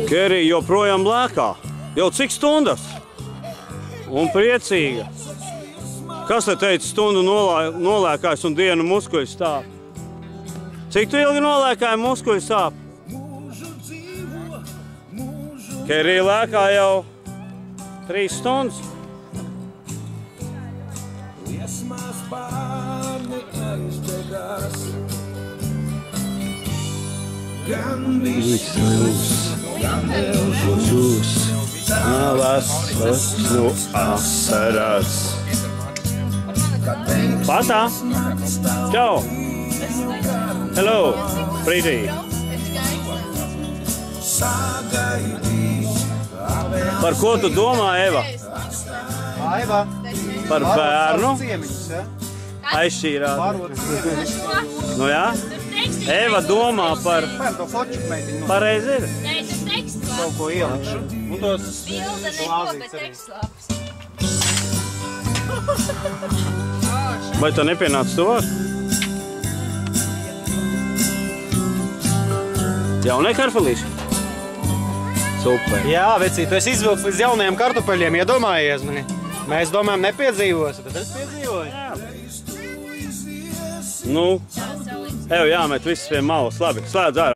Kerija joprojām lēkā. Jau cik stundas? Un priecīga. Kas te teica stundu nolēkājis un dienu muskuļi stāv? Cik tu ilgi nolēkāji muskuļi sāp? Kerija lēkā jau 3 stundas. Jūs alas no asaras. Patā! Čau! Hello! Pretty! Par ko tu domā, Eva? Eva? Par bērnu? Aizšķīrāt. Nu jā? Eva domā par... Pareizi ir? Kaut ko ielikšu. Un tos glāzītes arī. Vai tu nepienāc tuvāk? Jaunie kartupelīši? Super. Jā, vecīt, tu esi izvilks līdz jaunajiem kartupeļiem, iedomājies mani. Mēs domājam nepiedzīvosi, bet es piedzīvoju. Jā. Nu, tev jāmet viss pie malas. Labi, slēdz ārā.